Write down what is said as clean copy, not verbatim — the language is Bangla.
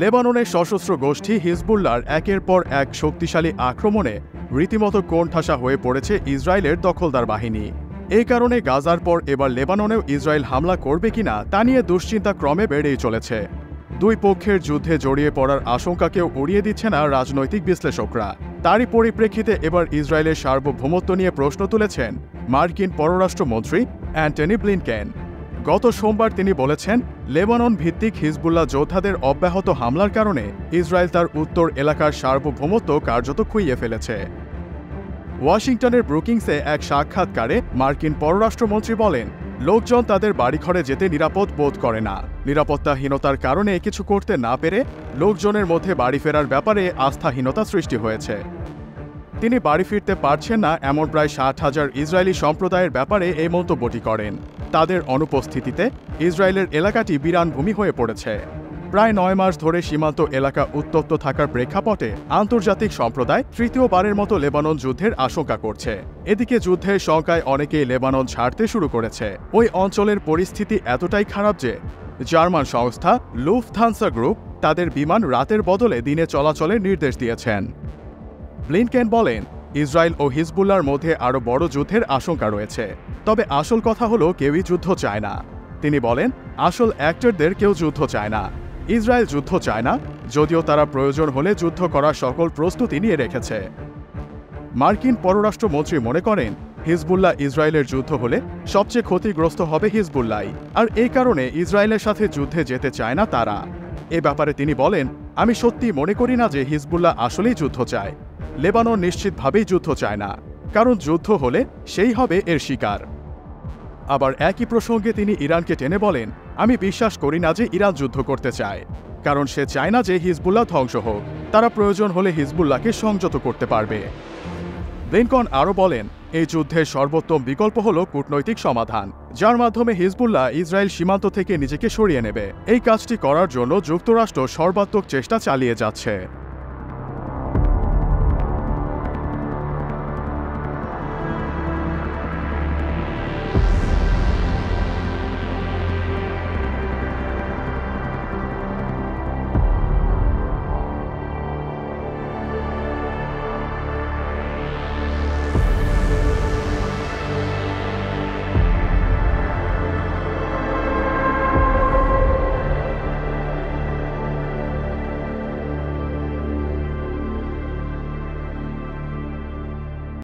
লেবাননের সশস্ত্র গোষ্ঠী হিজবুল্লাহর একের পর এক শক্তিশালী আক্রমণে রীতিমতো কোণঠাসা হয়ে পড়েছে ইসরায়েলের দখলদার বাহিনী। এই কারণে গাজার পর এবার লেবাননেও ইসরায়েল হামলা করবে কিনা তা নিয়ে দুশ্চিন্তা ক্রমে বেড়েই চলেছে। দুই পক্ষের যুদ্ধে জড়িয়ে পড়ার আশঙ্কাকেও উড়িয়ে দিচ্ছে না রাজনৈতিক বিশ্লেষকরা। তারই পরিপ্রেক্ষিতে এবার ইসরায়েলের সার্বভৌমত্ব নিয়ে প্রশ্ন তুলেছেন মার্কিন পররাষ্ট্রমন্ত্রী অ্যান্টনি ব্লিনকেন। গত সোমবার তিনি বলেছেন, লেবানন ভিত্তিক হিজবুল্লাহ যোদ্ধাদের অব্যাহত হামলার কারণে ইসরায়েল তার উত্তর এলাকার সার্বভৌমত্ব কার্যত খুইয়ে ফেলেছে। ওয়াশিংটনের ব্রুকিংসে এক সাক্ষাৎকারে মার্কিন পররাষ্ট্রমন্ত্রী বলেন, লোকজন তাদের বাড়িঘরে যেতে নিরাপদ বোধ করে না। নিরাপত্তাহীনতার কারণে কিছু করতে না পেরে লোকজনের মধ্যে বাড়ি ফেরার ব্যাপারে আস্থাহীনতা সৃষ্টি হয়েছে। তিনি বাড়ি ফিরতে পারছেন না এমন প্রায় 60,000 ইসরায়েলি সম্প্রদায়ের ব্যাপারে এই মন্তব্যটি করেন। তাদের অনুপস্থিতিতে ইসরায়েলের এলাকাটি বিরানভূমি হয়ে পড়েছে। প্রায় 9 মাস ধরে সীমান্ত এলাকা উত্তপ্ত থাকার প্রেক্ষাপটে আন্তর্জাতিক সম্প্রদায় তৃতীয়বারের মতো লেবানন যুদ্ধের আশঙ্কা করছে। এদিকে যুদ্ধের শঙ্কায় অনেকেই লেবানন ছাড়তে শুরু করেছে। ওই অঞ্চলের পরিস্থিতি এতটাই খারাপ যে জার্মান সংস্থা লুফথানসা গ্রুপ তাদের বিমান রাতের বদলে দিনে চলাচলের নির্দেশ দিয়েছেন। ব্লিনকেন বলেন, ইসরায়েল ও হিজবুল্লাহর মধ্যে আরও বড় যুদ্ধের আশঙ্কা রয়েছে, তবে আসল কথা হলো কেউই যুদ্ধ চায় না। তিনি বলেন, আসল অ্যাক্টরদের কেউ যুদ্ধ চায় না। ইসরায়েল যুদ্ধ চায় না, যদিও তারা প্রয়োজন হলে যুদ্ধ করার সকল প্রস্তুতি নিয়ে রেখেছে। মার্কিন পররাষ্ট্রমন্ত্রী মনে করেন, হিজবুল্লাহ ইসরায়েলের যুদ্ধ হলে সবচেয়ে ক্ষতিগ্রস্ত হবে হিজবুল্লাহ, আর এই কারণে ইসরায়েলের সাথে যুদ্ধে যেতে চায় না তারা। এ ব্যাপারে তিনি বলেন, আমি সত্যি মনে করি না যে হিজবুল্লাহ আসলেই যুদ্ধ চায়। লেবানন নিশ্চিতভাবেই যুদ্ধ চায় না, কারণ যুদ্ধ হলে সেই হবে এর শিকার। আবার একই প্রসঙ্গে তিনি ইরানকে টেনে বলেন, আমি বিশ্বাস করি না যে ইরান যুদ্ধ করতে চায়, কারণ সে চায় না যে হিজবুল্লাহ ধ্বংস হোক। তারা প্রয়োজন হলে হিজবুল্লাহকে সংযত করতে পারবে। ব্লিনকেন আরও বলেন, এই যুদ্ধের সর্বোত্তম বিকল্প হল কূটনৈতিক সমাধান, যার মাধ্যমে হিজবুল্লাহ ইসরায়েল সীমান্ত থেকে নিজেকে সরিয়ে নেবে। এই কাজটি করার জন্য যুক্তরাষ্ট্র সর্বাত্মক চেষ্টা চালিয়ে যাচ্ছে।